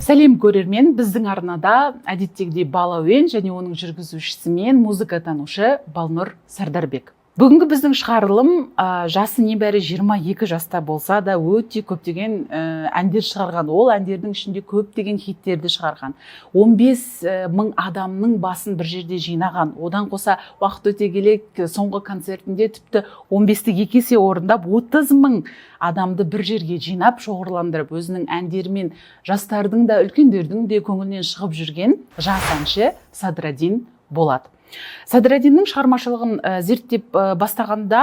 Сәлем көрермен, біздің арнада әдеттегідей Балауен және оның жүргізушісі мен музыкатанушы Балнұр Сардарбек. Бүгінгі біздің шығарылым жасы небәрі 22 жаста болса да өте көптеген әндер шығарған. Ол әндердің ішінде көптеген хиттерді шығарған. 15 мың адамның басын бір жерде жинаған. Одан қоса уақыт өте келе соңғы концертінде тіпті 15-ті 2 есе орындап 30 мың адамды бір жерге жинап, шоғырландырып, өзінің әндерімен жастардың да үлкендердің де көңілінен шығып жүрген жас әнші Садраддин болады. Садраддиннің шығармашылығын зерттеп бастағанда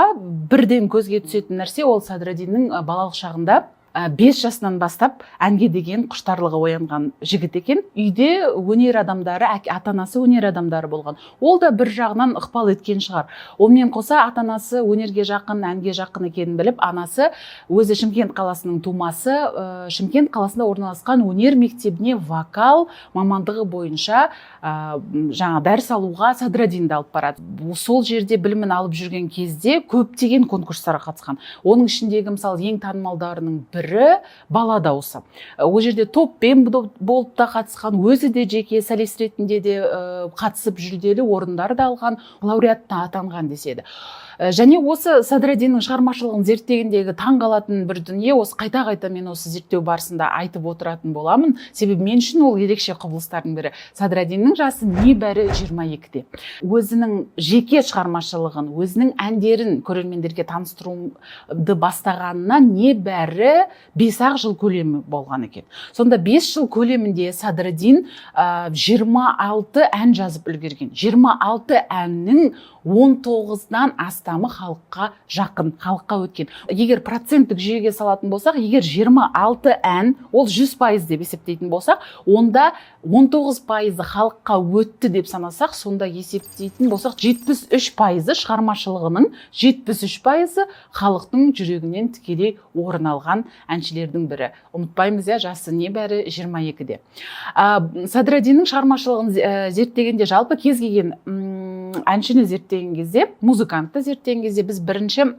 бірден көзге түсетін нәрсе ол Садраддиннің балалық шағында 5 жасынан бастап әнге деген құштарлығы оянған жігіт екен. Үйде өнер адамдары, ата-анасы өнер адамдары болған. Ол да бір жағынан ықпал еткен шығар. Онымен қоса ата-анасы өнерге жақын, әнге жақын екенін біліп, анасы өзі Шымкент қаласының тумасы, Шымкент қаласында орналасқан өнер мектебіне вокал мамандығы бойынша дәріс алуға Садраддинді алып барады. Сол жерде білімін алып жүрген кезде көптеген конкурстарға қатысқан. Оның ішіндегі мысалы ең танымалдарының бірі Бала дауысы. Ол жерде топпен болып та қатысқан, өзі де жеке солист ретінде де қатысып жүлделі орындар да алған, лауреатына атанған деседі. Және осы Садраддиннің шығармашылығын зерттегендегі таң қалатын бір дүние, осы қайта-қайта мен осы зерттеу барысында айтып отыратын боламын. Себебі мен үшін ол ерекше құбылыстардың бірі. Садраддиннің жасы небәрі 22-де. Өзінің жеке шығармашылығын, өзінің әндерін көрермендерге таныстыруды бастағанына небәрі 5-ақ жыл көлемі болған екен. Сонда 5 жыл көлемінде Садраддин 26 ән жазып үлгерген. 26 әннің 19-дан астамы халыққа жақын, халыққа өткен. Егер проценттік жүйеге салатын болсақ, егер 26 ән, ол 100% деп есептейтін болсақ, онда 19% халыққа өтті деп санасақ, сонда есептейтін болсақ, 73% шығармашылығының 73% халықтың жүрегінен тікелей орын алған әншілердің бірі. Ұмытпаймыз, жасы небәрі 22-де. Садраддиннің шығармашылығын зерттегенде, жалпы кез келген әншіні зерттеген кезде, музыкантты зерттеген кезде біз бірінші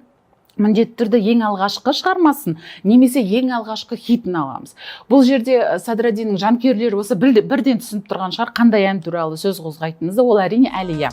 міндетті түрде ең алғашқы шығармасын, немесе ең алғашқы хитін аламыз. Бұл жерде Садраддиннің жанкүйерлері осы бірден түсініп тұрған шығар, қандай ән туралы сөз қозғайтынымызды, ол әрине Әлия.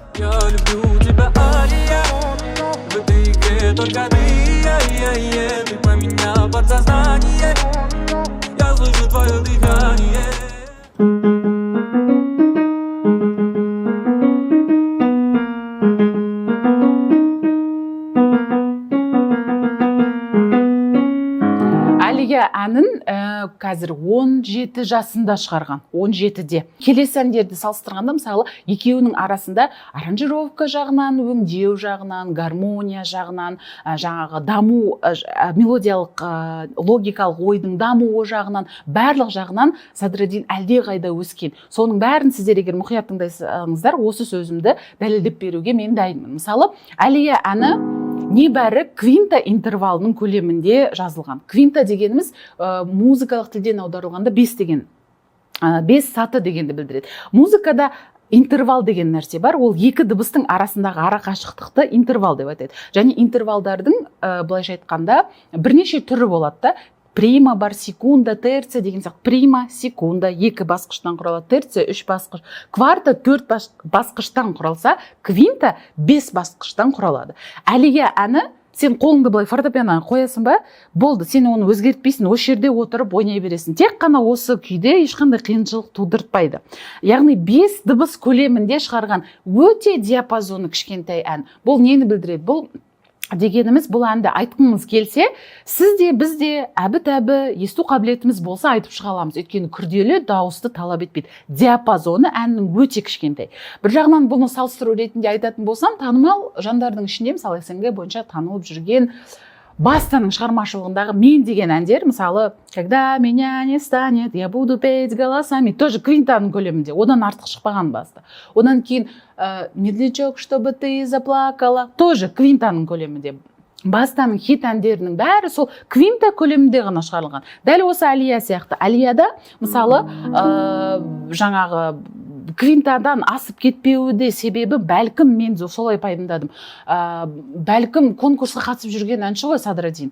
Әнін қазір 17 жасында шығарған, 17-де. Келесі әндерді салыстырғанда, мысалы, екеуінің арасында аранжировка жағынан, өңдеу жағынан, гармония жағынан, жаңағы даму, мелодиялық, логикалық ойдың дамуы жағынан, барлық жағынан Садраддин әлдеқайда өскен. Соның бәрін сіздер егер мұқият тыңдасаңыздар, осы сөзімді дәлелдеп беруге мен дайынмын. Мысалы, Әлия әні небәрі квинта интервалының көлемінде жазылған. Квинта дегеніміз музыкалық тілден аударылғанда 5 саты дегенді білдіреді. Музыкада интервал деген нәрсе бар, ол екі дыбыстың арасындағы ара қашықтықты интервал деп айтады. Және интервалдардың былайша айтқанда бірнеше түрі болады да. Прима бар, секунда, терция деген сияқты. Прима, секунда 2 басқыштан құралады, терция 3 басқыш, кварта 4 басқыштан құралса, квинта 5 басқыштан құралады. Әлия әні, сен қолыңды былай фортепианоға қоясың ба, болды, сен оны өзгертпейсің, осы жерде отырып ойнай бересің. Тек қана осы күйде ешқандай қиыншылық тудыртпайды. Яғни 5 дыбыс көлемінде шығарған өте диапазоны кішкентай ән. Бұл нені білдіреді? Бұл дегеніміз, бұл әнді айтқыңыз келсе, сіз де, біз де әбі-тәбі есту қабілетіміз болса айтып шыға аламыз. Өйткені күрделі дауысты талап етпейді. Диапазоны әннің өте кішкентай. Бір жағынан бұны салыстыру ретінде айтатын болсам, танымал жандардың ішінде, мысалы СНГ бойынша танылып жүрген Бастаның шығармашылығындағы мен деген әндер, мысалы, когда меня не станет, я буду петь голосами, тоже квинтаның көлемінде, одан артық шықпаған Баста. Одан кейін медлячок, чтобы ты заплакала, тоже квинтаның көлемінде. Бастаның хит әндерінің бәрі сол квинта көлемінде ғана шығарылған. Дәл осы Әлия сияқты. Әлияда, мысалы, жаңағы квинтадан асып кетпеуі де себебі бәлкім мен солай пайымдадым. Бәлкім конкурсқа қатысып жүрген әнші ғой Садраддин.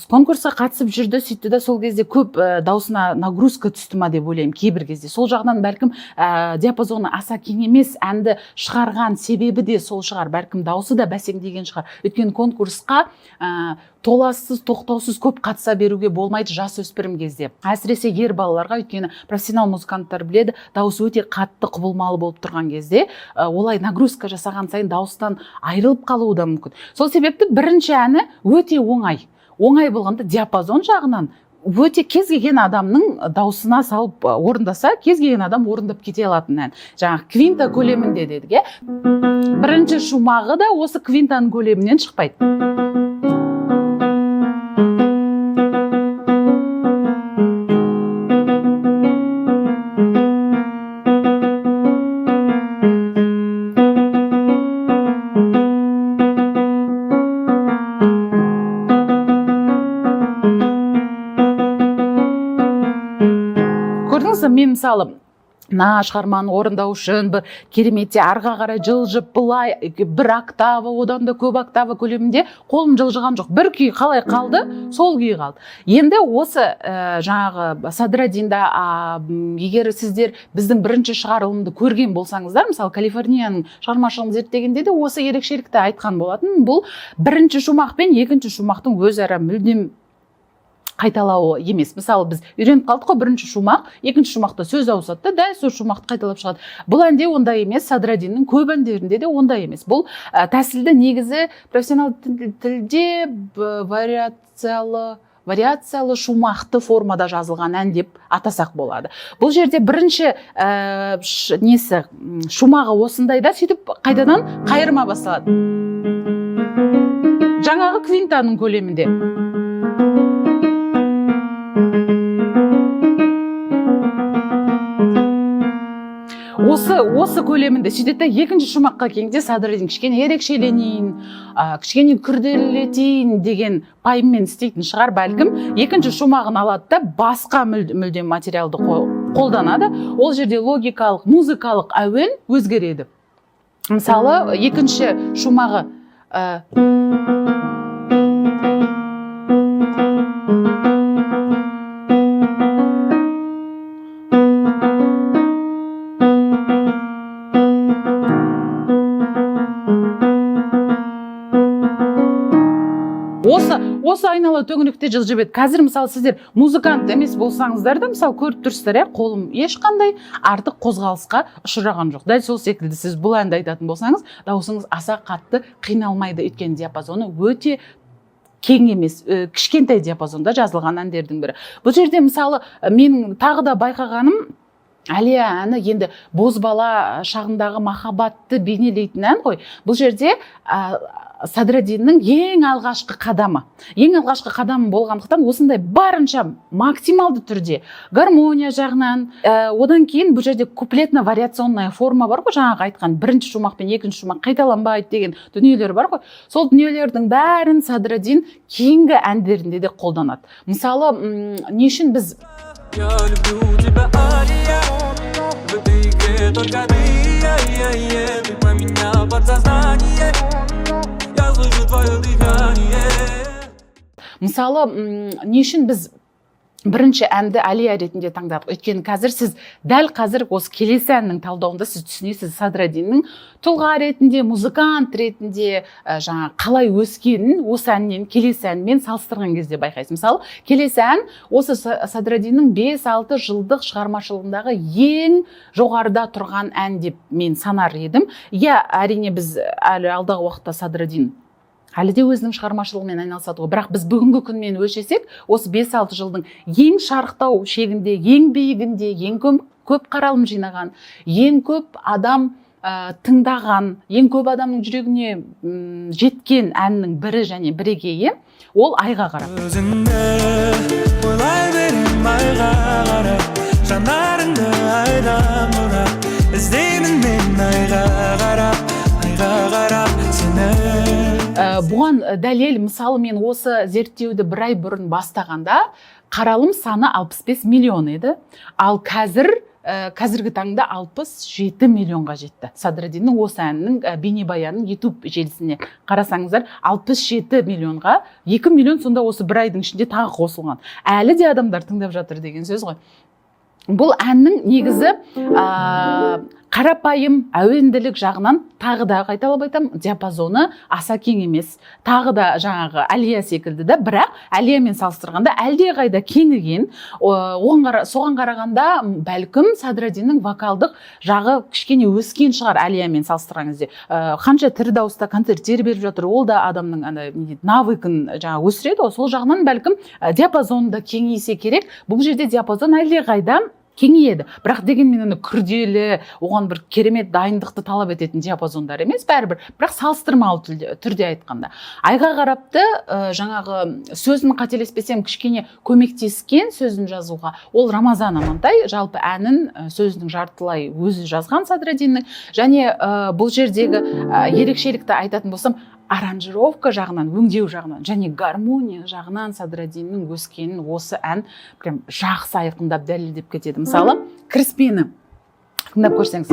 Конкурсқа қатысып жүрді, сөйтті да сол кезде көп даусына нагрузка түсті ма деп ойлаймын кейбір кезде. Сол жағынан бәлкім диапазоны аса кең емес әнді шығарған себебі де сол шығар. Бәлкім даусы да бәсеңдеген шығар. Өйткені конкурсқа толассыз, тоқтаусыз көп қатыса беруге болмайды жасөспірім кезде. Әсіресе ер балаларға, өйткені профессионал музыканттар біледі, дауысы өте қатты құбылмалы болып тұрған кезде, олай нагрузка жасаған сайын дауыстан айырылып қалуы да мүмкін. Сол себепті бірінші әні өте оңай. Оңай болғанда диапазон жағынан өте кез келген адамның даусына салып орындаса, кез келген адам орындап кете алатын ән. Жаңағы квинта көлемінде дедік, бірінші шумағы да осы квинтаның көлемінен шықпайды. Мен мысалы шығарманы орындау үшін бір кереметте арға қарай жылжып былай бір октава, одан да көп октава көлемінде қолым жылжыған жоқ. Бір күй қалай қалды, сол күй қалды. Енді осы жаңағы Садраддинда, егер сіздер біздің бірінші шығарылымды көрген болсаңыздар, мысалы Калифорнияның шығармашылығын зерттегенде де осы ерекшелікті айтқан болатын. Бұл бірінші шумақ пен екінші шумақтың өзара мүлдем қайталауы емес. Мысалы, біз үйреніп қалдық қой, бірінші шумақ, екінші шумақта сөз ауысады да, дәл сол шумақты қайталап шығады. Бұл әнде ондай емес, Садраддиннің көп әндерінде де ондай емес. Бұл тәсілді негізі профессионал тілде вариациялы шумақты формада жазылған ән деп атасақ болады. Бұл жерде бірінші шумағы осындайда, сөйтіп қайтадан қайырма басталады. Жаңағы квинтаның көлемінде. Осы көлемінде сөйтеді, екінші шумаққа келгенде Садраддин кішкене ерекшеленейін, кішкене күрделетейін деген пайыммен істейтін шығар бәлкім. Екінші шумағын алады да басқа мүлдем материалды қолданады. Ол жерде логикалық, музыкалық әуен өзгереді. Мысалы, екінші шумағы осы айнала төңіректе жылжып еді. Қазір мысалы сіздер музыкант емес болсаңыздар да, мысалы көріп тұрсыздар, қолым ешқандай артық қозғалысқа ұшыраған жоқ. Дәл сол секілді сіз бұл әнді айтатын болсаңыз, даусыңыз аса қатты қиналмайды, өйткені диапазоны өте кең емес, кішкентай диапазонда жазылған әндердің бірі. Бұл жерде мысалы менің тағы да байқағаным, Әлия әні енді бозбала шағындағы махаббатты бейнелейтін ән ғой. Бұл жерде Садраддиннің ең алғашқы қадамы болғандықтан осындай барынша максималды түрде гармония жағынан, одан кейін бұл жерде куплетно-вариационная форма бар ғой, жаңағы айтқан бірінші шумақ пен екінші шумақ қайталанбайды деген дүниелер бар ғой. Сол дүниелердің бәрін Садраддин кейінгі әндерінде де қолданады. Мысалы, не үшін біз Мысалы, не үшін біз бірінші әнді Әлия ретінде таңдадық? Өйткені қазір сіз, дәл қазір осы келесі әннің талдауында сіз түсінесіз Садраддиннің тұлға ретінде, музыкант ретінде жаңа қалай өскенін осы әннен келесі әнмен салыстырған кезде байқайсыз. Мысалы, келесі ән осы Садраддиннің 5-6 жылдық шығармашылығындағы ең жоғарыда тұрған ән деп мен санар едім. Әрине біз әлі алдағы уақытта Садраддин әлі де өзінің шығармашылығымен айналысады ғой. Бірақ біз бүгінгі күнмен өлшесек, осы 5-6 жылдың ең шарықтау шегінде, ең биігінде, ең көп қаралым жинаған, ең көп адам тыңдаған, ең көп адамның жүрегіне жеткен әннің бірі және бірегейі, ол Айға қарап. Өзіңді ойлай берем айға қарап, жанарыңды айдан бұрап, іздеймін мен айға қарап сені. Бұған дәлел, мысалы мен осы зерттеуді бір ай бұрын бастағанда қаралым саны 65 миллион еді. Ал қазір қазіргі таңда 67 миллионға жетті. Садреддиннің осы әнінің бейнебаянын YouTube желісіне қарасаңыздар 67 миллионға, 2 миллион сонда осы бір айдың ішінде тағы қосылған. Әлі де адамдар тыңдап жатыр деген сөз ғой. Бұл әннің негізі қарапайым әуенділік жағынан тағы да қайталап айтамын, диапазоны аса кең емес. Тағы да жаңағы Әлия секілді да, бірақ Әлиямен салыстырғанда әлде қайда кеңіген. Соған қарағанда бәлкім Садреддиннің вокалдық жағы кішкене өскен шығар Әлиямен салыстырған кезде. Қанша тірі дауыста концерттер беріп жатыр, ол да адамның навыкын жаңа өсіреді. Сол жағынан бәлкім диапазоны да кеңейсе керек. Бұл жерде диапазон әлде қайда кеңейеді. Бірақ дегенмен күрделі, оған бір керемет дайындықты талап ететін диапазондар емес, бәрібір. Бірақ салыстырмалы түрде айтқанда. Айға қарапты жаңағы сөзін қателеспесем кішкене көмектескен сөзін жазуға. Ол Рамазан Амантай, жалпы әнін сөзінің жартылай өзі жазған Садреддиннің. Және бұл жердегі ерекшелікті айтатын болсам, аранжировка жағынан, өңдеу жағынан және гармония жағынан Садреддиннің өскенін осы ән прям жақсы айқындап дәлелдеп кетеді. Мысалы, кіріспені тыңдап көрсеңіз.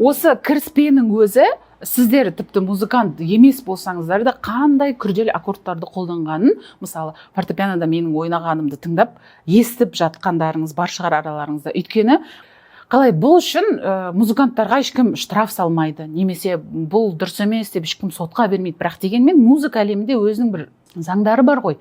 Осы кіріспенің өзі, сіздер тіпті музыкант емес болсаңыздар да қандай күрделі аккордтарды қолданғанын, мысалы, фортепианода менің ойнағанымды тыңдап, естіп жатқандарыңыз бар шығар араларыңызда. Өйткені қалай, бұл үшін музыканттарға ешкім штраф салмайды, немесе бұл дұрыс емес деп ешкім сотқа бермейді. Бірақ дегенмен музыка әлемінде өзінің бір заңдары бар ғой.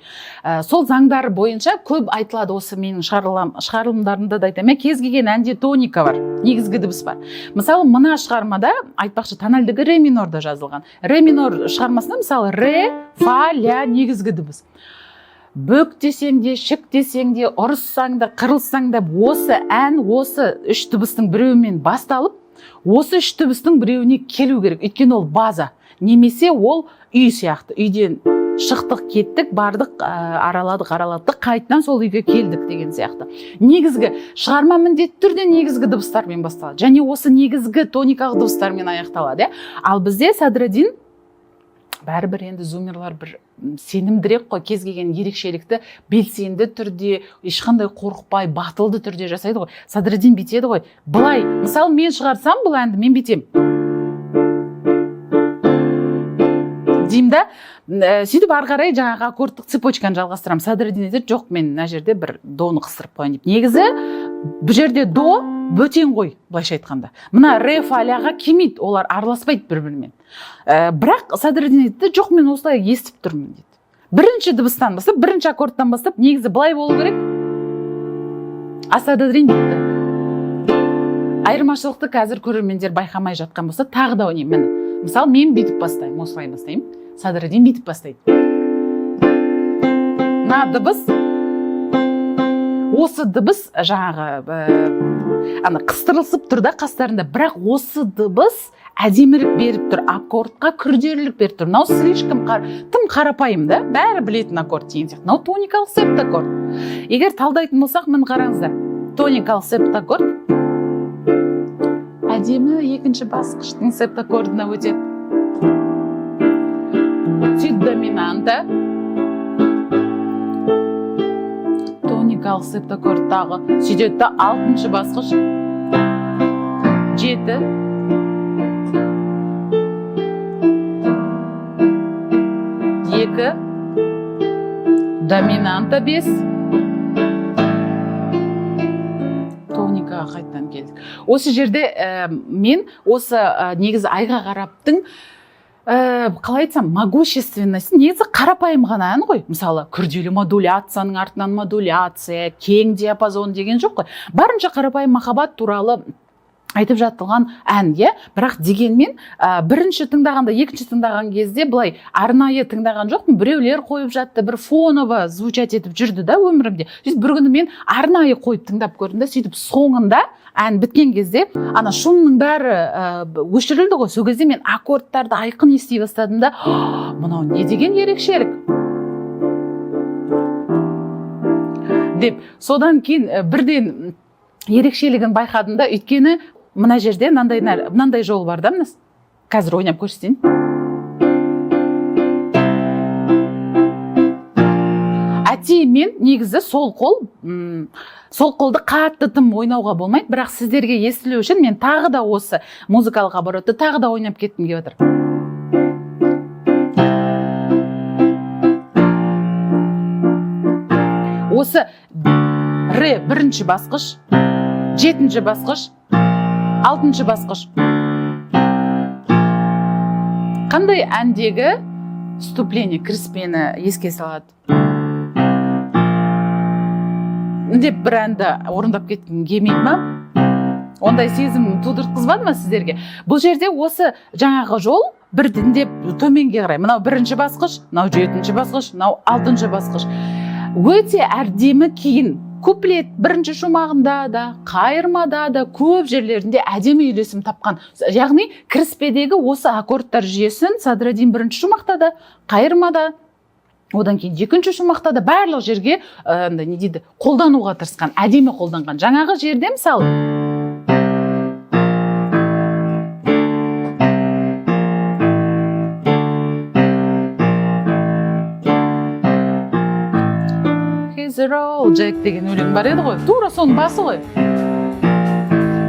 Сол заңдары бойынша көп айтылады. Осы менің шығарылымдарымда да айтамын, кез келген әнде тоника бар, негізгі дыбыс бар. Мысалы, мына шығармада айтпақшы тональдігі ре минорда жазылған. Ре минор шығармасында мысалы ре, фа, ля негізгі дыбыс. Бөк десең де, шік десең де, ұрыссаң да, қырылсаң да, осы ән, осы үш дыбыстың біреуімен басталып, осы үш дыбыстың біреуіне келу керек. Өйткені ол база. Немесе ол үй сияқты. Үйден шықтық, кеттік, бардық, араладық, қайтынан сол үйге келдік деген сияқты. Негізгі шығарма міндетті түрде негізгі дыбыстармен басталады. Және осы негізгі тоникалық дыбыстармен аяқталады. Ал бізде Садреддин бәрібір енді зумерлар бір сенімдірек қой, кез келген ерекшелікті белсенді түрде, ешқандай қорықпай, батылды түрде жасайды ғой. Садреддин бүйтеді ғой. Былай, мысалы мен шығарсам бұл әнді, мен бүйтем. Деймді, сөйтіп ары қарай жаңағы аккордтық цепочканы жалғастырамын. Садреддин айтады, жоқ, мен мына жерде бір доны қыстырып қояйын деп. Негізі бұл жерде до бөтен ғой, былайша айтқанда. Мына ре, фа, ляға келмейді, олар араласпайды бір-бірімен. Бірақ Садреддин айтады, жоқ, мен осылай естіп тұрмын дейді. Бірінші дыбыстан бастап, бірінші аккордтан бастап, негізі былай болу керек. Садреддин бітті. Айырмашылықты қазір көрермендер байқамай жатқан болса, тағы да ойнаймын. Мысалы, мен бүйтіп бастаймын, осылай бастаймын. Садреддин бүйтіп бастайды. Мына дыбыс, осы дыбыс жаңағы қыстырылсып тұр да қастарында, бірақ осы дыбыс әдемірік беріп тұр, аккордқа күрделілік беріп тұр. Мынау слишком тым қарапайым да, бәрі білетін аккорд деген сияқты. Мынау тоникалық септаккорд. Егер талдайтын болсақ, міне қараңыздар. Тоникалық септаккорд әдемі екінші басқыштың септаккордына өтеді. Сөйтіп доминанта, тоникалық септаккордтағы сөйтеді да алтыншы басқыш, жеті, екі, доминанта бес, тоникаға қайтадан келдік. Осы жерде мен осы негізі айға қараптың қалай айтсам, могущественность негізі қарапайым ғана ән ғой. Мысалы, күрделі модуляцияның артынан модуляция, кең диапазон деген жоқ қой. Барынша қарапайым махаббат туралы айтып жатылған ән, бірақ дегенмен бірінші тыңдағанда, екінші тыңдаған кезде былай арнайы тыңдаған жоқпын, біреулер қойып жатты, бір фоново звучать етіп жүрді да өмірімде. Бір күні мен арнайы қойып тыңдап көрдім да, сөйтіп соңында ән біткен кезде ана шумның бәрі өшірілді ғой. Сол кезде мен аккордтарды айқын ести бастадым да, мынау не деген ерекшелік деп, содан кейін бірден ерекшелігін байқадым да, өйткені мына жерде мынандай жол бар да, қазір ойнап көрсетейін. Мен негізі сол қолды қатты тым ойнауға болмайды, бірақ сіздерге естілу үшін мен тағы да осы музыкалық оборотты тағы да ойнап кеттім деп отыр. Осы ре бірінші басқыш, жетінші басқыш, алтыншы басқыш. Қандай әндегі вступление, кіріспені еске салады? Деп бір әнді орындап кеткім келмейді ма? Ондай сезім тудыртқызбады ма сіздерге? Бұл жерде осы жаңағы жол бірдендеп төменге қарай. Мынау бірінші басқыш, мынау жетінші басқыш, мынау алтыншы басқыш. Өте әдемі кейін куплет бірінші шумағында да, қайырмада да көп жерлерінде әдемі үйлесім тапқан. Яғни кіріспедегі осы аккордтар жүйесін Садраддин бірінші шумақта да, қайырмада, одан кейін екінші шумақта да барлық жерге не дейді, қолдануға тырысқан, әдемі қолданған. Жаңағы жерде мысалы Джек деген өлең бар еді ғой, тура соның басы ғой.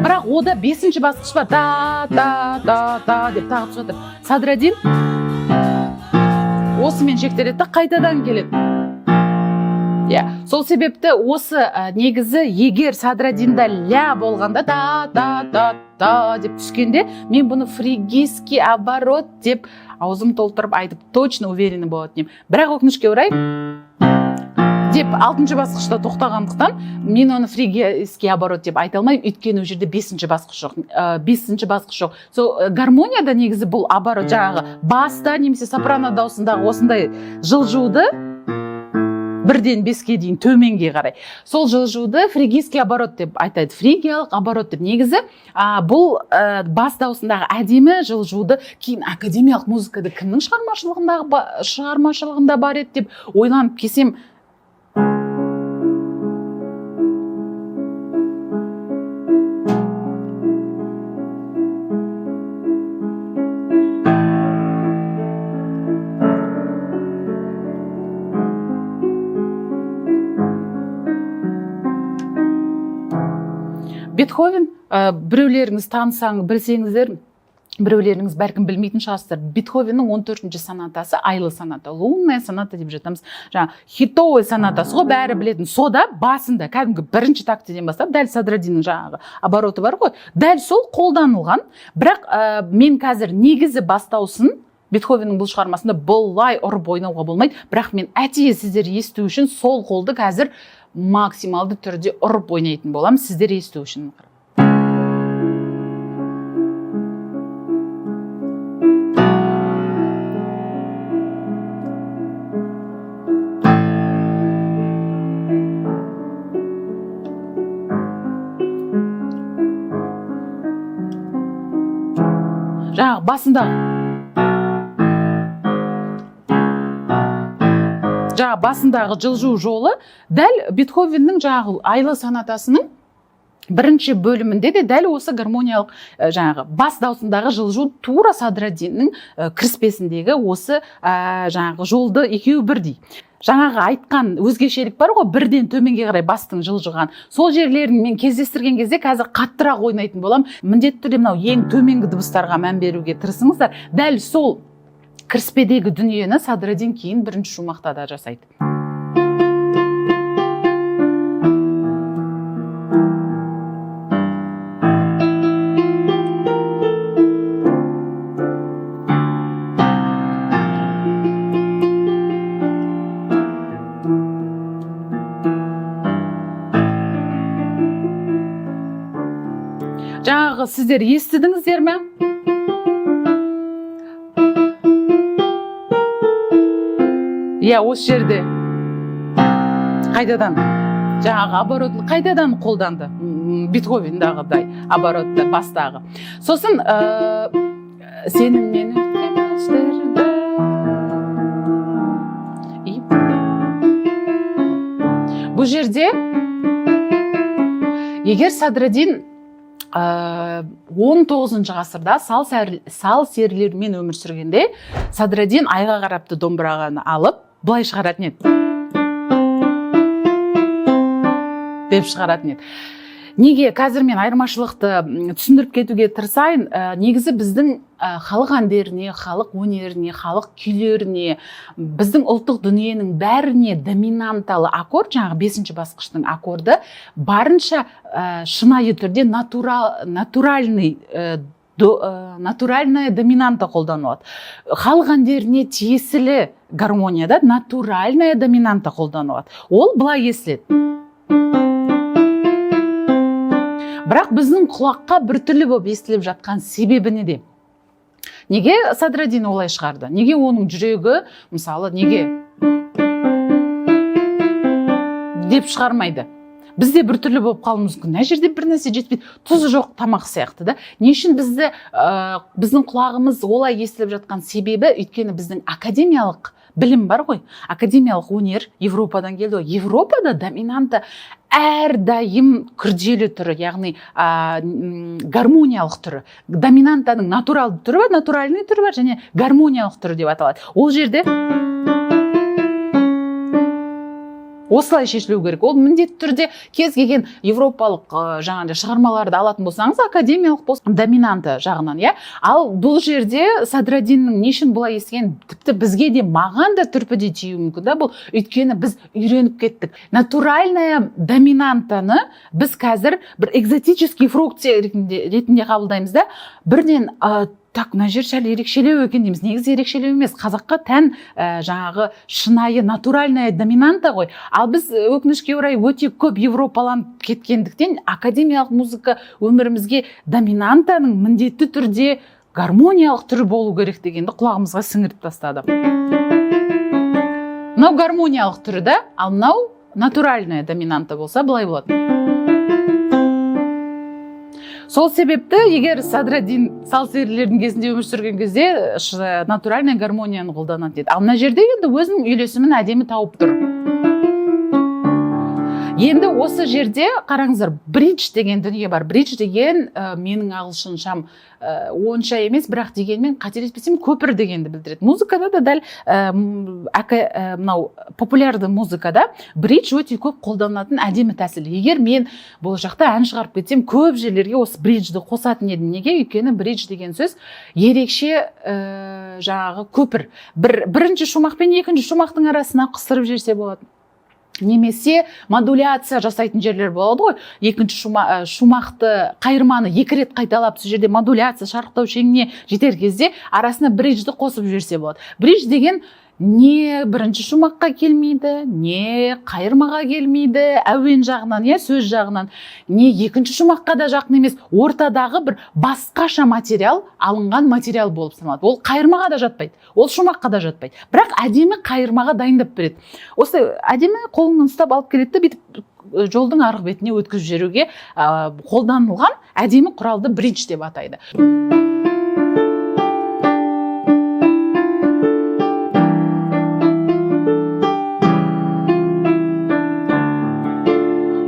Бірақ ода бесінші басқыш бар, да деп тағып жатыр. Садраддин осымен шектеледі, қайтадан келеді. Сол себепті осы негізі егер Садраддинда ля болғанда да деп түскенде, мен бұны фригийский оборот деп аузым толтырып айтып точно уверенный болатын едім. Бірақ өкінішке орай деп алтыншы басқышта тоқтағандықтан мен оны фригийский оборот деп айта алмаймын, өйткені ол жерде бесінші басқыш жоқ. Гармонияда негізі бұл оборот жаңағы баста немесе сопрано даусындағы осындай жылжуды бірден беске дейін төменге қарай. Сол жылжуды фригийский оборот деп айтады, фригиялық оборот деп. Негізі бұл бас даусындағы әдемі жылжуды кейін академиялық музыкада кімнің шығармашылығында бар еді деп ойланып келсем, Бетховен, біреулеріңіз танысаң, білсеңіздер, біреулеріңіз бәлкім білмейтін шығарсыздар. Бетховеннің 14-ші сонатасы, айлы соната, лунная соната деп жатамыз. Хитовый сонатасы ғой, бәрі білетін. Сода басында кәдімгі бірінші тактіден бастап, дәл Садраддиннің жаңағы обороты бар ғой, дәл сол қолданылған. Бірақ мен қазір негізі бастаусын Бетховеннің бұл шығармасында бұлай ұрып ойнауға болмайды. Бірақ мен әдейі сіздер есту үшін сол қолды қазір максималды түрде ұрып ойнайтын болам, сіздер есту үшін. Жаңағы басындағы жылжу жолы дәл Бетховеннің жаңағы айлы сонатасының бірінші бөлімінде де дәл осы гармониялық жаңағы бас даусындағы жылжу тура Садраддиннің кіріспесіндегі осы жаңағы жолды екеуі бірдей. Жаңағы айтқан өзгешелік бар ғой, бірден төменге қарай бастың жылжыған. Сол жерлерін мен кездестірген кезде қазір қаттырақ ойнайтын болам. Міндетті түрде мынау ең төменгі дыбыстарға мән беруге тырысыңыздар. Дәл сол кіріспедегі дүниені Садраддин кейін бірінші шумақта да жасайды. Жаңағы жаңағы сіздер естідіңіздер ме? Иә, осы жерде қайтадан жаңағы оборот қайтадан қолданды, Бетховендағыдай оборотты бастағы. Сосын сенің мен өткен өштерді. Бұл жерде егер Садреддин 19 ғасырда сал серілермен өмір сүргенде, Садреддин айға қарапты домбырағаны алып, былай шығаратын еді. Деп шығаратын еді. Неге қазір мен айырмашылықты түсіндіріп кетуге тырысайын, негізі біздің халық әндеріне, халық өнеріне, халық күйлеріне, біздің ұлттық дүниенің бәріне доминанталы аккорд, жаңағы 5-ші басқыштың аккорды барынша шынайы түрде натуральная доминанта қолданылады. Халық әндеріне тиесілі гармонияда натуральная доминанта қолданылады. Ол былай естіледі. Бірақ біздің құлаққа біртүрлі болып естіліп жатқан себебі неде? Неге Садреддин олай шығарды? Неге оның жүрегі, мысалы, неге деп шығармайды? Бізде біртүрлі болып қалуы мүмкін. Мына жерде бір нәрсе жетпейді, тұзы жоқ тамақ сияқты да. Не үшін біздің құлағымыз олай естіліп жатқан себебі, өйткені біздің академиялық білім бар ғой, академиялық өнер Европадан келді ғой. Европада доминанта әрдайым күрделі түрі, яғни гармониялық түрі. Доминантаның натуралды түрі бар, натуральный түрі бар, және гармониялық түрі деп аталады. Ол жерде осылай шешілу керек. Ол міндетті түрде кез келген европалық жаңағыдай шығармаларды алатын болсаңыз, академиялық болсын, доминанты жағынан, иә. Ал бұл жерде Садреддиннің не үшін бұлай естіген, тіпті бізге де, маған да түрпідей тиюі мүмкін да, бұл өйткені біз үйреніп кеттік. Натуральная доминантаны біз қазір бір экзотический фрукция ретінде қабылдаймыз да, бірден так, мына жер сәл ерекшелеу екен дейміз. Негізі ерекшелеу емес, қазаққа тән жаңағы шынайы натуральная доминанта ғой. Ал біз өкінішке орай өте көп европаланып кеткендіктен академиялық музыка өмірімізге доминантаның міндетті түрде гармониялық түрі болу керек дегенді құлағымызға сіңіріп тастады. Мынау гармониялық түрі да, ал мынау натуральная доминанта болса, былай болады. Сол себепті, егер Садреддин сал серілердің кезінде өмір сүрген кезде натуральная гармонияны қолданады деді. Ал мына жерде енді өзінің үйлесімін әдемі тауып тұр. Енді осы жерде қараңыздар, бридж деген дүние бар. Бридж деген менің ағылшыншам онша емес, бірақ дегенмен қателеспесем көпір дегенді білдіреді. Музыкада да дәл мынау популярды музыкада бридж өте көп қолданылатын әдемі тәсіл. Егер мен болашақта ән шығарып кетсем, көп жерлерге осы бриджді қосатын едім. Неге? Өйткені бридж деген сөз ерекше жаңағы көпір. Бірінші шумақ пен екінші шумақтың арасына қыстырып жерсе болады. Немесе модуляция жасайтын жерлер болады ғой. Екінші шумақты, қайырманы екі рет қайталап, сол жерде модуляция, шарықтау шегіне жетер кезде арасына бриджді қосып жүрсе болады. Бридж деген не бірінші шумаққа келмейді, не қайырмаға келмейді, әуен жағынан, я сөз жағынан, не екінші шумаққа да жақын емес, ортадағы бір басқаша материал, алынған материал болып саналады. Ол қайырмаға да жатпайды, ол шумаққа да жатпайды. Бірақ әдемі қайырмаға дайындап береді. Осы әдемі қолынан ұстап алып келеді, бүйтіп жолдың арғы бетіне өткізіп жіберуге қолданылған әдемі құралды бридж деп атайды.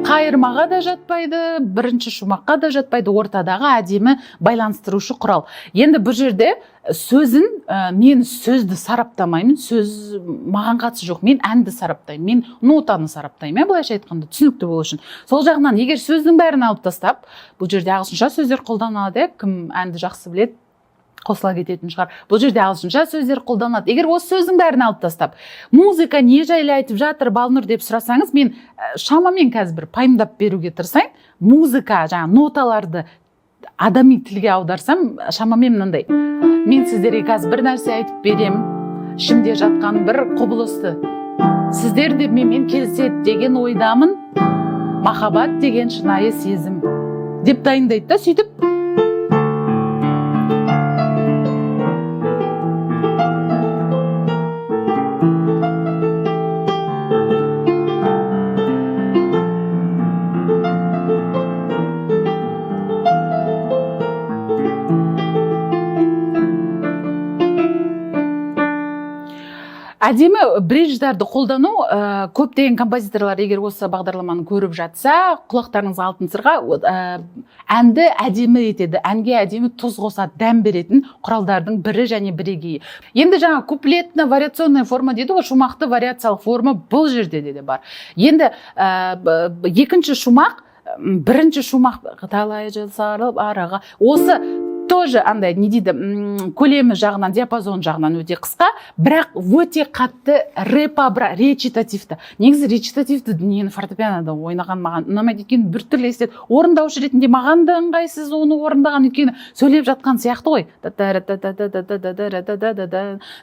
Қайырмаға да жатпайды, бірінші шумаққа да жатпайды, ортадағы әдемі байланыстырушы құрал. Енді бұл жерде сөзін, мен сөзді сараптамаймын, сөз маған қатысы жоқ, мен әнді сараптаймын, мен нотаны сараптаймын, былайша айтқанда түсінікті болу үшін. Сол жағынан, егер сөздің бәрін алып тастап, бұл жерде ағылшынша сөздер қолданылады, кім әнді жақсы біледі, қосыла кететін шығар. Бұл жерде ағылшынша сөздер қолданады. Егер осы сөздің бәрін алып тастап, музыка не жайлы айтып жатыр, Балнұр деп сұрасаңыз, мен шамамен қазір бір пайымдап беруге тырысайын. Музыка, жаңа ноталарды адами тілге аударсам, шамамен мынандай. Мен сіздерге қазір бір нәрсе айтып берем, ішімде жатқан бір құбылысты. Сіздер де менімен келіседі деген ойдамын, махаббат деген шынайы сезім деп дайындайды да, сөйтіп әдемі бридждарды қолдану көптеген композиторлар егер осы бағдарламаны көріп жатса, құлақтарыңызға алтын сырға, әнді әдемі етеді, әнге әдемі тұз қосады, дәм беретін құралдардың бірі және бірегейі. Енді жаңа куплетно вариационная форма дейді ғой, шумақты вариациялық форма бұл жерде де бар. Енді екінші шумақ, бірінші шумақ талай жыл сарылып араға, осы тоже андай не дейді, көлемі жағынан, диапазон жағынан өте қысқа, бірақ өте қатты речитативті. Негізі речитативті дүниені фортепианода ойнаған маған ұнамайды, өйткені біртүрлі естеді. Орындаушы ретінде маған да ыңғайсыз оны орындаған, өйткені сөйлеп жатқан сияқты ғой.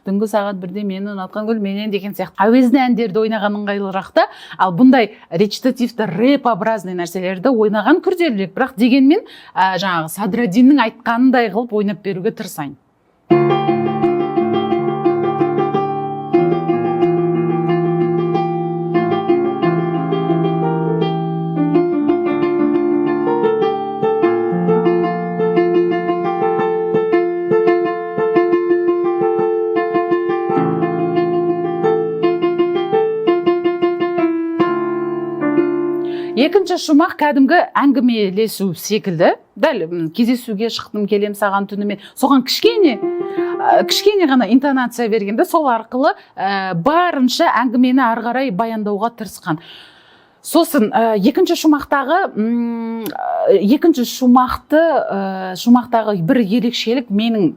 Түнгі сағат 1-де мені ұнатқан гүл менен деген сияқты. Әуезді әндерді ойнаған ыңғайлырақ та, ал бұндай речитативті рэп-образный нәрселерді ойнаған күрделірек. Бірақ дегенмен жаңағы Садраддиннің айтқанын қылып ойнап беруге тырысайын. Екінші шумақ кәдімгі әңгімелесу секілді. Дәл кездесуге шықтым келем саған түнімен. Соған кішкене ғана интонация бергенде, сол арқылы барынша әңгімені ары қарай баяндауға тырысқан. Сосын екінші шумақтағы бір ерекшелік менің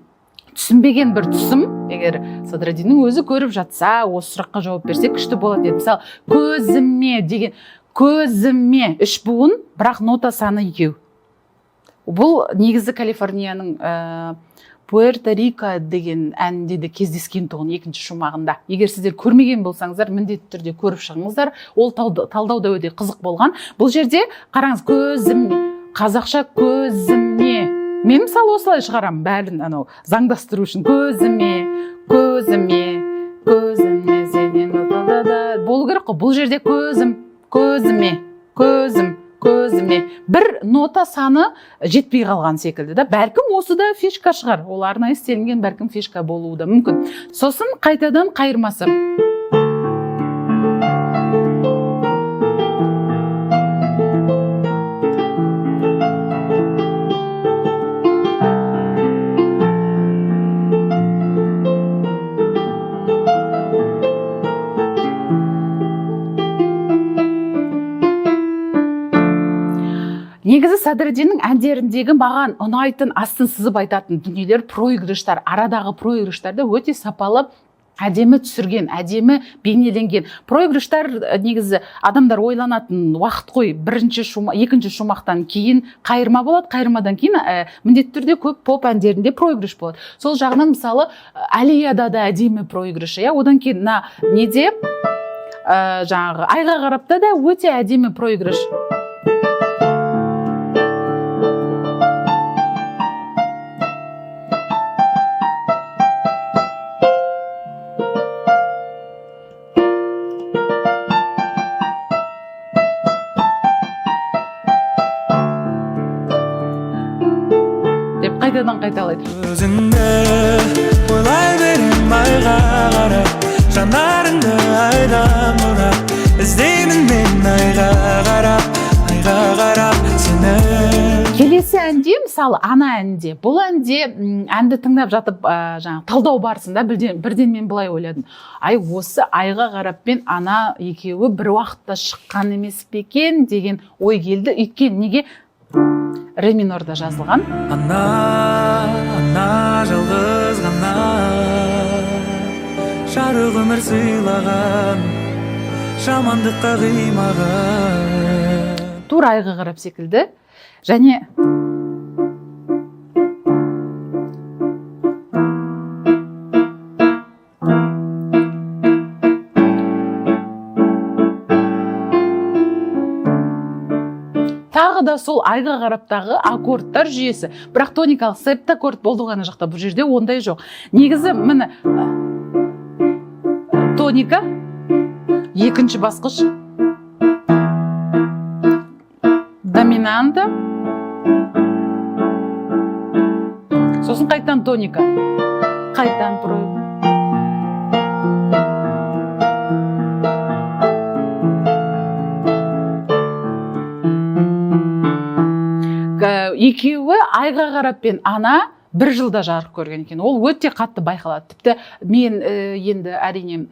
түсінбеген бір түсім, егер Садраддиннің өзі көріп жатса, осы сұраққа жауап берсе күшті болады еді. Мысалы, көзіме деген, көзіме 3 буын, бірақ нота саны 2. Бұл негізі Калифорнияның Пуэрто-Рико деген әнде де кездескен тұғын екінші шумағында. Егер сіздер көрмеген болсаңыздар, міндетті түрде көріп шығыңыздар. Ол талдауда өте қызық болған. Бұл жерде қараңыз, көзіме, қазақша көзіме. Мен мысалы осылай шығарам, бәрін заңдастыру үшін. Көзіме, сенен болу керек қой. Бұл жерде көзіме. Бір нота саны жетпей қалған секілді. Бәлкім осы да фишка шығар. Ол арнайы істелінген бәлкім фишка болуы да мүмкін. Сосын қайтадан қайырмасы. Негізі Садраддиннің әндеріндегі маған ұнайтын, астын сызып айтатын дүниелер проигрыштар, арадағы проигрыштарды өте сапалы, әдемі түсірген, әдемі бейнеленген. Проигрыштар негізі адамдар ойланатын уақыт қой. Екінші шумақтан кейін қайырма болады, қайырмадан кейін міндетті түрде көп поп әндерінде проигрыш болады. Сол жағынан мысалы Алияда да әдемі проигрышы, одан кейін неде жаңағы айға қарапта да өте әдемі проигрыш. Қайтадан қайталайды. Өзіңді ойлай берем айға қарап, жанарыңды айдан бұрап, іздеймін мен айға қарап сені. Келесі әнде, мысалы ана әнде, бұл әнде әнді тыңдап жатып талдау барысында бірден мен былай ойладым. Осы айға қарап пен ана екеуі бір уақытта шыққан емес пе екен деген ой келді. Өйткені неге? Ре минорда жазылған. Ана жалғыз ғана жарық өмір сыйлаған, жамандыққа қимаған. Тура айға қарап секілді. Және тағы да сол айға қараптағы аккордтар жүйесі. Бірақ тоникалық септаккорд болды ғана жақта, бұл жерде ондай жоқ. Негізі міне тоника, екінші басқыш, доминанта, сосын қайтан тоника, қайтан проигрыш. екеуі айға қарап пен ана бір жылда жарық көрген екен. Ол өте қатты байқалады. Тіпті мен енді әрине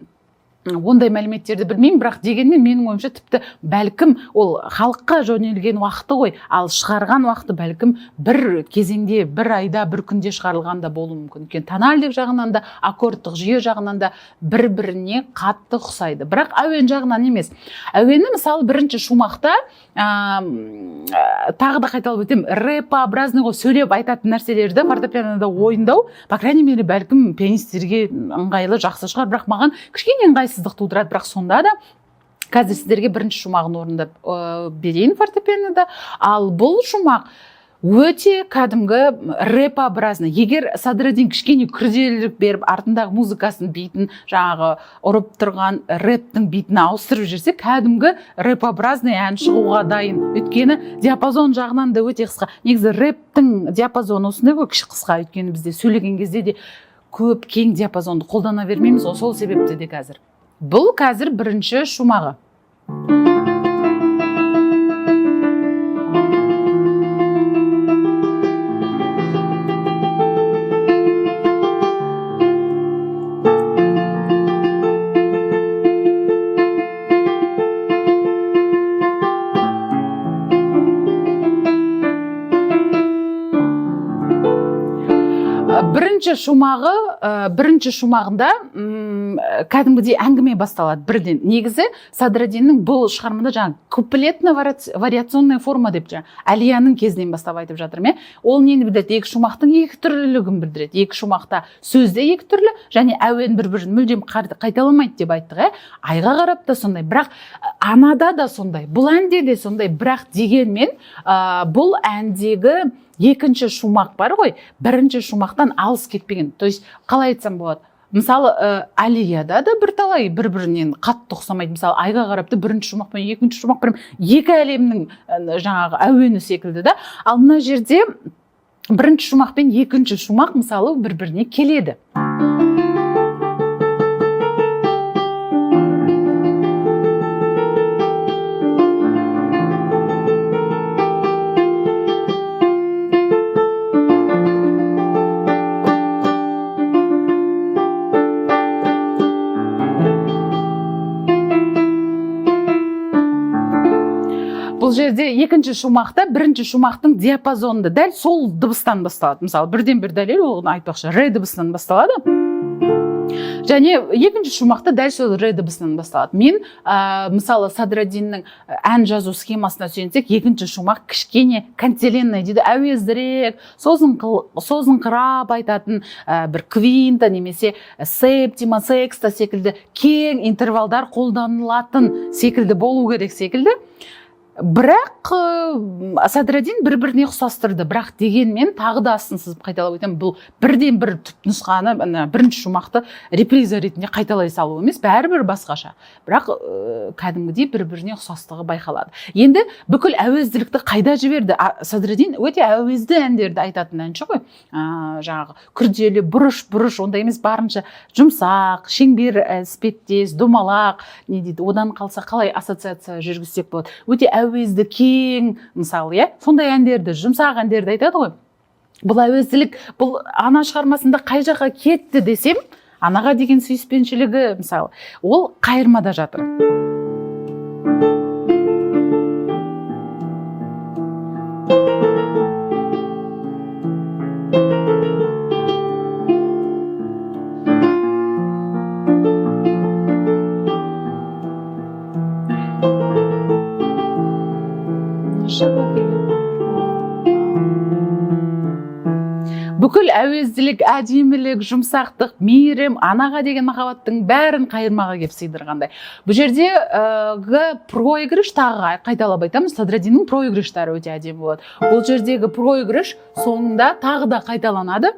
ондай мәліметтерді білмеймін, бірақ дегенмен менің ойымша тіпті бәлкім ол халыққа жөнелген уақыты ғой, ал шығарған уақыты бәлкім бір кезеңде, бір айда, бір күнде шығарылған да болуы мүмкін. Өйткені тональдік жағынан да, аккордтық жүйе жағынан да бір-біріне қатты ұқсайды. Бірақ әуен жағынан емес. Әуені мысалы бірінші шумақта тағы да қайталап өтем, рэпообразный ғой, сөйлеп айтатын нәрселерді фортепианода ойындау, по крайней мере, бәлкім пианистерге ыңғайлы, жақсы шығар, бірақ маған кішкене ыңғайсыздық тудырады. Бірақ сонда да қазір сіздерге бірінші шумағын орындап берейін фортепианода. Ал бұл шумақ өте кәдімгі рэпообразный. Егер Садреддин кішкене күрделілік беріп, артындағы музыкасын битін, жаңағы ұрып тұрған рэптің битін ауыстырып жүрсе, кәдімгі рэпообразный ән шығуға дайын. Өйткені диапазон жағынан да өте қысқа. Негізі рэптің диапазоны осындай ғой, кіші қысқа. Өйткені бізде сөйлеген кезде де көп кең диапазонды қолдана бермейміз, сол себепті де қазір. Бұл қазір бірінші шумағы. Бірінші шумағында кәдімгідей әңгіме басталады бірден. Негізі Садреддиннің бұл шығармада жаңа куплетно-вариационная форма деп Әлияның кезінен бастап айтып жатырмын. Ол нені білдіреді? Екі шумақтың екі түрлілігін білдіреді. Екі шумақта сөзде екі түрлі, және әуен бір-бірін мүлдем қайталамайды деп айттық. Айға қарап та сондай, бірақ анада да сондай, бұл әнде де сондай, бірақ дегенмен бұл әндегі екінші шумақ бар ғой, бірінші шумақтан алыс кетпеген. То есть, қалай айтсам болады? Мысалы, Алияда да бірталай бір-бірінен қатты ұқсамайды. Мысалы, айға қарапты бірінші шумақ пен екінші шумақ бір екі әлемнің жаңағы әуені секілді да. Ал мына жерде бірінші шумақ пен екінші шумақ мысалы бір-біріне келеді. Бұл жерде екінші шумақта бірінші шумақтың диапазонды дәл сол дыбыстан басталады. Мысалы, бірден бір дәлел, ол айтпақшы, ре дыбысынан басталады. Және екінші шумақта дәл сол ре дыбысынан басталады. Мен, мысалы, Садреддиннің ән жазу схемасына сүйенсек, екінші шумақ кішкене кантиленный дейді, әуездірек, созыңқырап айтатын бір квинта немесе септима, секста секілді кең интервалдар қолданылатын секілді болу керек секілді. Бірақ Садреддин бір-біріне ұқсастырды. Бірақ дегенмен тағы да астын сызып қайталап өтем, бұл бірден бір түпнұсқаны бірінші шумақты реприза ретінде қайталай салу емес, бәрібір басқаша. Бірақ кәдімгідей бір-біріне ұқсастығы байқалады. Енді бүкіл әуезділікті қайда жіберді? Садреддин өте әуезді әндерді айтатын әнші ғой. Жаңағы күрделі, бұрыш, онда емес, барынша жұмсақ, шеңбер іспеттес, домалақ, не дейді, одан қалса қалай ассоциация жүргізсек болады. Өте әуезді кең, мысалы, сондай әндерді, жұмсақ әндерді айтады ғой. Бұл әуезділік, бұл ана шығармасында қай жаққа кетті десем, анаға деген сүйіспеншілігі, мысалы, ол қайырмада жатыр. Бүкіл әуезділік, әдемілік, жұмсақтық, мейірім, анаға деген махаббаттың бәрін қайырмаға кеп сыйдырғандай. Бұл жерде проигрыш тағы қайталап айтамыз, Садреддиннің проигрыштары өте әдемі болады. Бұл жердегі проигрыш соңында тағы да қайталанады.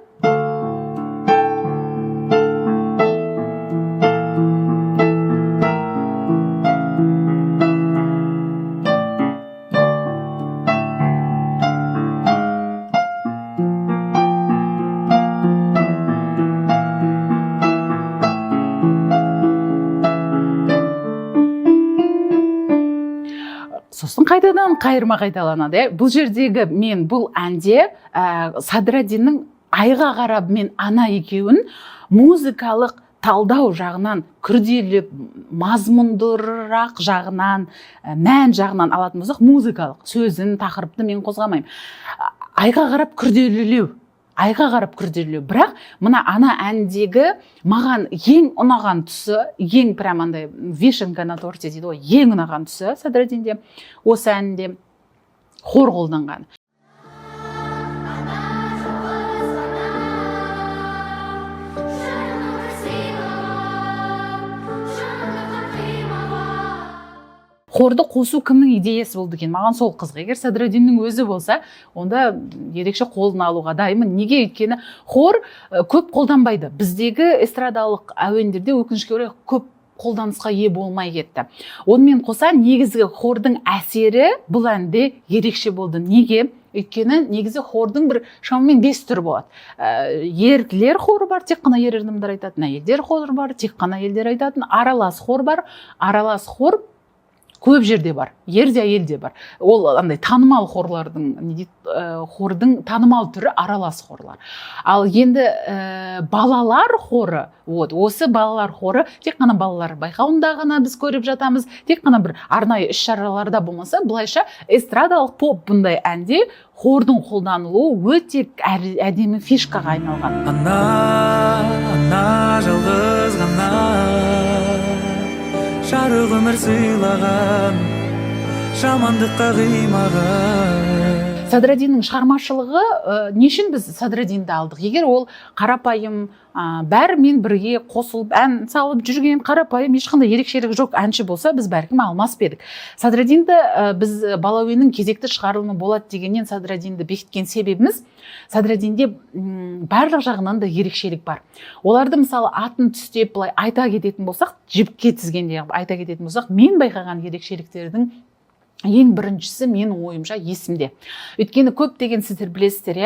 сосын қайтадан қайырма қайталанады. Бұл жердегі мен бұл әнде Садраддиннің айға қарап мен ана екеуін музыкалық талдау жағынан, күрделі мазмұндырақ жағынан, мән жағынан алатын болсақ, музыкалық сөзін, тақырыпты мен қозғамаймын. Айға қарап күрделілеу. Бірақ мына ана әндегі маған ең ұнаған тұсы, ең прям андай вишенка на торте дейді ғой, ең ұнаған тұсы Садраддинде осы әнде хор қолданған. Хорды қосу кімнің идеясы болды екен? Маған сол қызық. Егер Садраддиннің өзі болса, онда ерекше қолын алуға дайынмын. Неге? Өйткені хор көп қолданбайды. Біздегі эстрадалық әуендерде өкінішке орай көп қолданысқа ие болмай кетті. Онымен қоса негізгі хордың әсері бұл әнде ерекше болды. Неге? Өйткені негізі хордың бір шамамен 5 түрі болады. Ерлер хоры бар, тек қана ер адамдар айтатын, әйелдер хоры бар, тек қана әйелдер айтатын, аралас хор бар. Аралас хор көп жерде бар, ерде әйелде бар. Ол андай танымал хорлардың, хордың танымал түрі аралас хорлар. Ал енді балалар хоры, осы балалар хоры тек қана балалар байқауында ғана біз көріп жатамыз, тек қана бір арнайы іс-шараларда болмаса, былайша эстрадалық поп бұндай әнде хордың қолданылуы өте әдемі фишкаға айналған. Ана жалғыз ғана жарық өмір сыйлаған, жамандыққа қимаған. Садраддиннің шығармашылығы, нешін біз Садраддинді алдық? Егер ол қарапайым, бәрімен бірге қосылып ән салып жүрген қарапайым, ешқандай ерекшелігі жоқ әнші болса, біз бәлкім алмас едік. Садраддинді біз Балауеннің кезекті шығарылымы болады дегеннен Садраддинді бекіткен себебіміз, Садраддинде барлық жағынан да ерекшелік бар. Оларды мысалы атын түстеп былай айта кететін болсақ, жіпке тізгенде айта кететін болсақ, мен байқаған ерекшеліктердің ең біріншісі менің ойымша есімде. Өйткені көптеген сіздер білесіздер,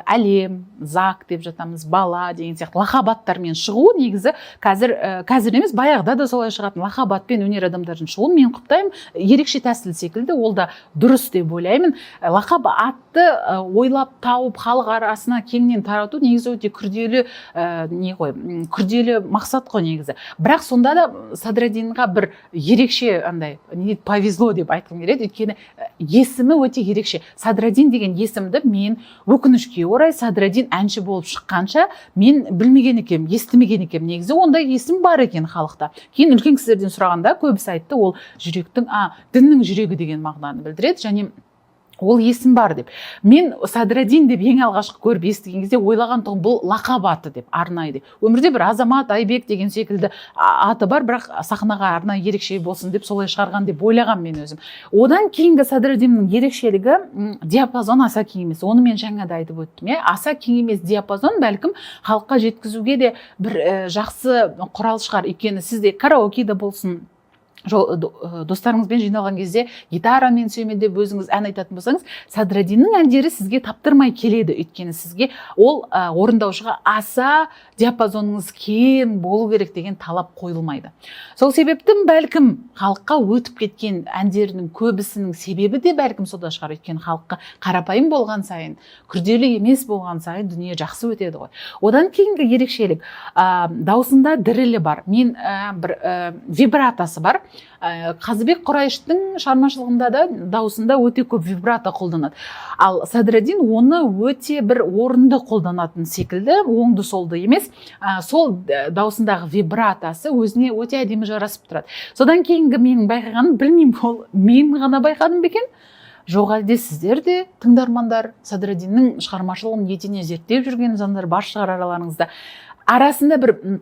әлем, зак деп жатамыз, бала деген сияқты лақабаттармен шығу негізі қазір емес, баяғыда да солай шығатын лақабатпен өнер адамдардың шығуын мен құптаймын, ерекше тәсіл секілді, ол да дұрыс деп ойлаймын. Лақап атты ойлап тауып халық арасына кеңінен тарату негізі өте күрделі мақсат қой негізі. Бірақ сонда да Садраддинға бір ерекше андай повезло деп айтқым келеді. Өйткені есімі өте ерекше. Садраддин деген есімді мен өкінішке орай Садраддин әнші болып шыққанша мен білмеген екем, естімеген екем. Негізі ондай есім бар екен халықта. Кейін үлкен кісілерден сұрағанда көбісі айтты, ол жүректің, діннің жүрегі деген мағынаны білдіреді, және ол есім бар деп. Мен Садраддин деп ең алғашқы көріп естіген кезде ойлаған тұғым бұл лақап аты деп, арнайы деп. Өмірде бір Азамат, Айбек деген секілді аты бар, бірақ сахнаға арнайы ерекше болсын деп солай шығарған деп ойлаған мен өзім. Одан кейінгі Садраддиннің ерекшелігі диапазон аса кең емес. Оны мен жаңа да айтып өттім. Аса кең емес диапазон бәлкім халыққа жеткізуге де бір жақсы құрал шығар. Өйткені сізде караокеде болсын, достарыңызбен жиналған кезде гитарамен сүйемелдеп өзіңіз ән айтатын болсаңыз, Садраддиннің әндері сізге таптырмай келеді. Өйткені сізге ол орындаушыға аса диапазоныңыз кең болу керек деген талап қойылмайды. Сол себептен бәлкім халыққа өтіп кеткен әндерінің көбісінің себебі де бәлкім сода шығар. Өйткені халыққа қарапайым болған сайын, күрделі емес болған сайын дүние жақсы өтеді ғой. Одан кейінгі ерекшелік, даусында дірілі бар. Мен бір вибратасы бар. Қазыбек Құрайыштың шығармашылығында да даусында өте көп вибрато қолданады. Ал Садраддин оны өте бір орынды қолданатын секілді, оңды солды емес, сол даусындағы вибратасы өзіне өте әдемі жарасып тұрады. Содан кейінгі менің байқағаным, білмеймін, ол мен ғана байқадым бекен? Жоқ, әлде сіздер де тыңдармандар Садраддиннің шығармашылығын етене зерттеп жүрген жандар бар шығар араларыңызда. Арасында бір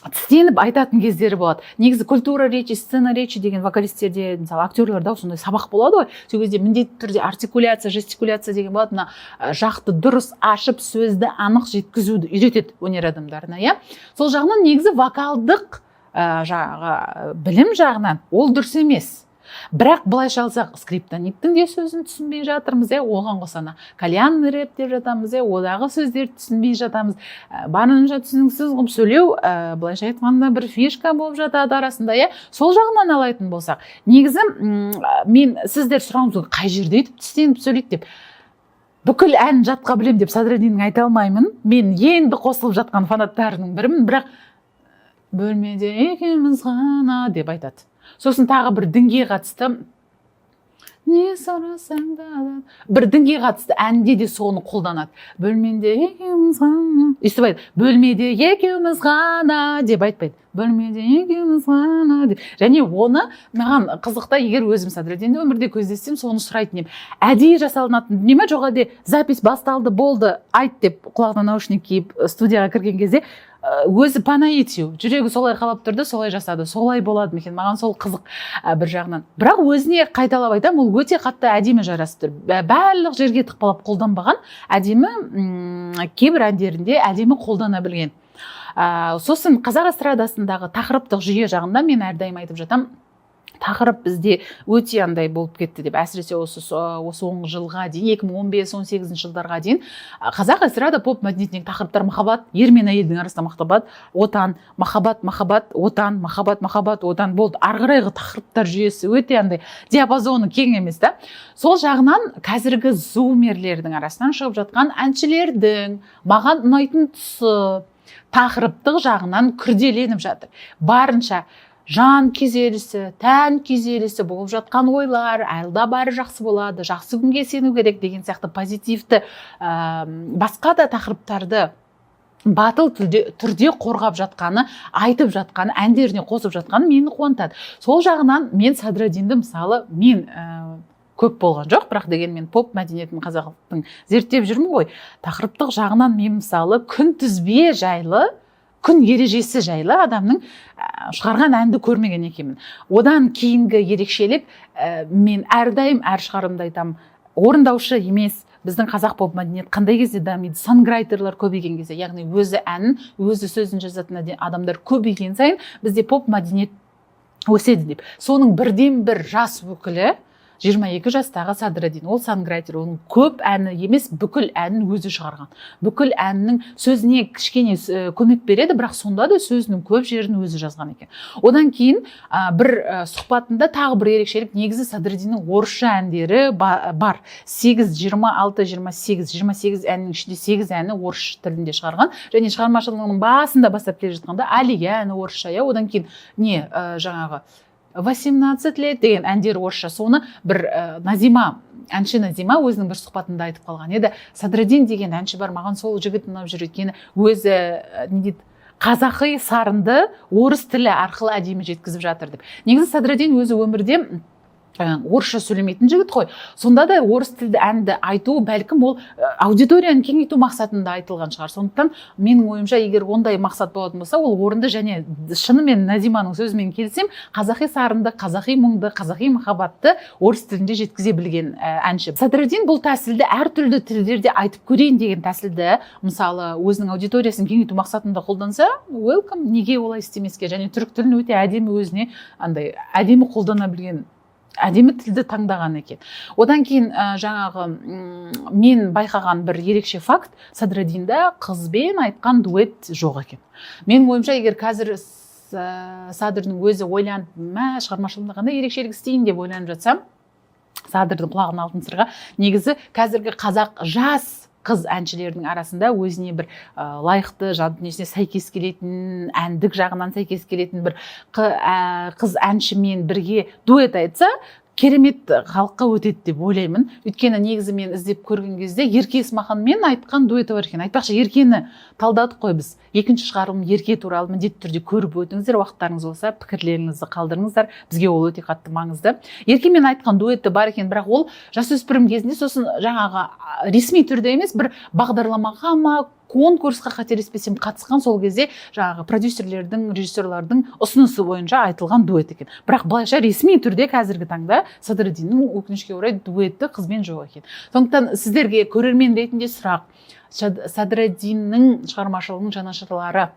тістеніп айтатын кездері болады. Негізі культура речи, сцена речи деген вокалистерде, мысалы, актерлерде сондай сабақ болады ғой. Сол кезде міндетті түрде артикуляция, жестикуляция деген болады. Мына жақты дұрыс ашып, сөзді анық жеткізуді үйретеді өнер адамдарына, иә. Сол жағынан негізі вокалдық білім жағынан ол дұрыс емес. Бірақ былайша алсақ скриптониттің де сөзін түсінбей жатырмыз, оған қосана кальянный рэп деп жатамыз, одағы сөздерді түсінбей жатамыз. Барынша түсініксіз қылып сөйлеу, былайша айтқанда бір фишка болып жатады арасында, сол жағынан алайтын болсақ, негізі мен сіздер сұрауыңыз қай жерде етіп тістеніп сөйлейді деп, бүкіл ән жатқа білем деп Садреддиннің айта алмаймын. Мен енді қосылып жатқан фанаттарының бірімін, бірақ бөлмеде екеуміз ғана деп айтады. Сосын тағы бір дінге қатысты, не сұрасаң да, бір дінге қатысты әнде де соны қолданады. Бөлмеде екеуміз ғана, естіп айтады, бөлмеде екеуміз ғана деп айтпайды. Бөлмеде екеуміз ғана деп. Және оны маған қызықта, егер өзім Садреддинді өмірде көздессем, соны сұрайтын едім. Әдейі жасалынатын дүние ме, жоқ әлде запись басталды, болды, айт деп құлағына наушник киіп студияға кірген кезде өзі по наитию, жүрегі солай қалап тұрды, солай жасады, солай болады ма екен, маған сол қызық бір жағынан. Бірақ өзіне қайталап айтам, ол өте қатты әдемі жарасып тұр. Барлық жерге тықпалап қолданбаған, әдемі кейбір әндерінде әдемі қолдана білген. Сосын қазақ эстрадасындағы тақырыптық жүйе жағында мен әрдайым айтып жатам, тақырып бізде өте андай болып кетті деп, әсіресе осы соңғы жылға дейін, 2015-18 жылдарға дейін қазақ эстрада поп мәдениетіндегі тақырыптар махаббат, ер мен әйелдің арасында махаббат, отан, махаббат, отан, махаббат, отан болды. Ары қарайғы тақырыптар жүйесі өте андай диапазоны кең емес та. Сол жағынан қазіргі зумерлердің арасынан шығып жатқан әншілердің маған ұнайтын тұсы тақырыптық жағынан күрделеніп жатыр. Барынша жан күйзелісі, тән күйзелісі болып жатқан ойлар, алда бары жақсы болады, жақсы күнге сену керек деген сияқты позитивті басқа да тақырыптарды батыл түрде қорғап жатқаны, айтып жатқаны, әндеріне қосып жатқаны мені қуантады. Сол жағынан мен Садреддинді мысалы мен көп болған жоқ, бірақ дегенмен поп мәдениетін қазақтың зерттеп жүрмін ғой. Тақырыптық жағынан мен мысалы күнтізбе жайлы, күн ережесі жайлы адамның шығарған әнді көрмеген екенмін. Одан кейінгі ерекшелік, мен әрдайым әр шығарымда айтам, орындаушы емес, біздің қазақ поп мәдениет қандай кезде дамиды, санграйтерлар көбейген кезде, яғни өзі әнін, өзі сөзін жазатын адамдар көбейген сайын бізде поп мәдениет өседі деп. Соның бірден бір жас өкілі 22 жастағы Садреддин, ол санграйтер, оның көп әні емес, бүкіл әнін өзі шығарған. Бүкіл әнінің сөзіне кішкене көмек береді, бірақ сонда да сөзінің көп жерін өзі жазған екен. Одан кейін бір сұхбатында тағы бір ерекшелік, негізі Садреддиннің орысша әндері бар. 28 әннің ішінде 8 әні орыс тілінде шығарған, және шығармашылығының басында бастап келе жатқанда Алия әні орысша, одан кейін жаңағы 18 лет деген әндер орысша. Соны бір әнші Назима өзінің бір сұхбатында айтып қалған еді. Садреддин деген әнші бар, маған сол жігіт ұнап жүр, өйткені өзі қазақи сарынды орыс тілі арқылы әдемі жеткізіп жатыр деп. Негізі Садреддин өзі өмірде орысша сөйлемейтін жігіт қой. Сонда да орыс тілді әнді айту бәлкім ол аудиторияны кеңейту мақсатында айтылған шығар. Сондықтан менің ойымша, егер ондай мақсат болатын болса, ол орынды, және шынымен Назиманың сөзімен келсем, қазақи сарынды, қазақи мұңды, қазақи махаббатты орыс тілінде жеткізе білген әнші. Садреддин бұл тәсілді әртүрлі тілдерде айтып көрейін деген тәсілді, мысалы, өзінің аудиториясын кеңейту мақсатында қолданса, welcome, неге олай істемеске, және түрік тілін өте әдемі өзіне андай әдемі қолдана білген, әдемі тілді таңдаған екен. Одан кейін жаңағы мен байқаған бір ерекше факт, Садреддинда қызбен айтқан дуэт жоқ екен. Менің ойымша, егер қазір Садырдың өзі ойланып, шығармашылығында қандай ерекшелік істейін деп ойланып жатсам, Садырдың құлағына алтын сырға, негізі қазіргі қазақ жас қыз әншілердің арасында өзіне бір лайықты, жан дүниесіне сәйкес келетін, әндік жағынан сәйкес келетін бір қыз әншімен бірге дуэт айтса, керемет халыққа өтеді деп ойлаймын. Өйткені негізі мен іздеп көрген кезде Ерке Есмаханмен айтқан дуэті бар екен. Айтпақшы, Еркені талдадық қой біз. Екінші шығарылым Ерке туралы міндетті түрде көріп өтіңіздер, уақыттарыңыз болса, пікірлеріңізді қалдырыңыздар. Бізге ол өте қатты маңызды. Еркемен айтқан дуэті бар екен, бірақ ол жасөспірім кезінде, сосын жаңағы ресми түрде емес, бір бағдарламаға ма, конкурсқа қателеспесем қатысқан, сол кезде жаңағы продюсерлердің, режиссерлардың ұсынысы бойынша айтылған дуэт екен. Бірақ былайша ресми түрде қазіргі таңда Садреддиннің өкінішке орай дуэті қызбен жоқ екен. Сондықтан сіздерге көрермен ретінде сұрақ: Садреддиннің шығармашылығының жанашырлары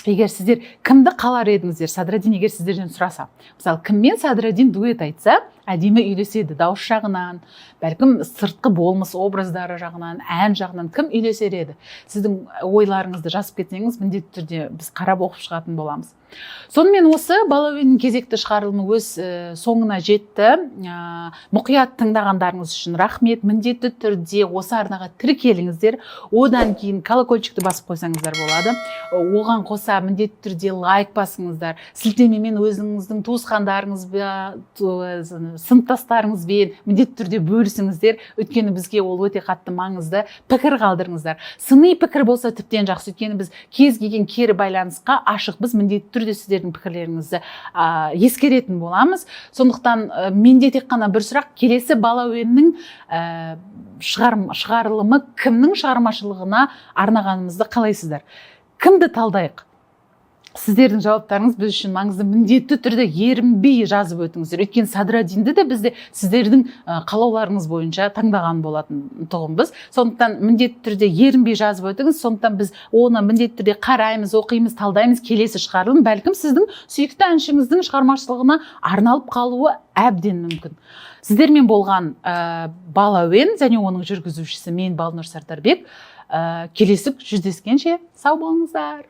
егер сіздер кімді қалар едіңіздер, Садрадин егер сіздерден сұраса, мысалы кіммен Садрадин дуэт айтса әдемі үйлеседі, дауыс жағынан, бәлкім сыртқы болмыс образдары жағынан, ән жағынан кім үйлесер еді? Сіздің ойларыңызды жазып кетсеңіз, міндетті түрде біз қарап оқып шығатын боламыз. Сонымен осы Балауеннің кезекті шығарылымы өз соңына жетті. Мұқият тыңдағандарыңыз үшін рахмет. Міндетті түрде осы арнаға тіркеліңіздер. Одан кейін колокольчикті басып қойсаңыздар болады. Оған қоса міндетті түрде лайк басыңыздар. Сілтемемен өзіңіздің туысқандарыңызбен, сыныптастарыңызбен міндетті түрде бөлісіңіздер. Өйткені бізге ол өте қатты маңызды. Пікір қалдырыңыздар. Сыни пікір болса тіптен жақсы. Өйткені біз кез келген кері байланысқа ашықпыз. Міндетті түрде сіздердің пікірлеріңізді ескеретін боламыз. Сондықтан менде тек қана бір сұрақ, келесі Балауеннің шығарылымы кімнің шығармашылығына арнағанымызды қалайсыздар? Кімді талдайық? Сіздердің жауаптарыңыз біз үшін маңызды. Міндетті түрде ерінбей жазып өтіңіздер. Өйткені Садрадинді де бізде сіздердің қалауларыңыз бойынша таңдаған болатын тұғынбыз. Сондықтан міндетті түрде ерінбей жазып өтіңіз. Сондықтан біз оны міндетті түрде қараймыз, оқимыз, талдаймыз. Келесі шығарылым бәлкім сіздің сүйікті әншіңіздің шығармашылығына арналып қалуы әбден мүмкін. Сіздермен болған Балауен және оның жүргізушісі мен Балнұр Сардарбек. Келесі жүздескенше сау болыңыздар.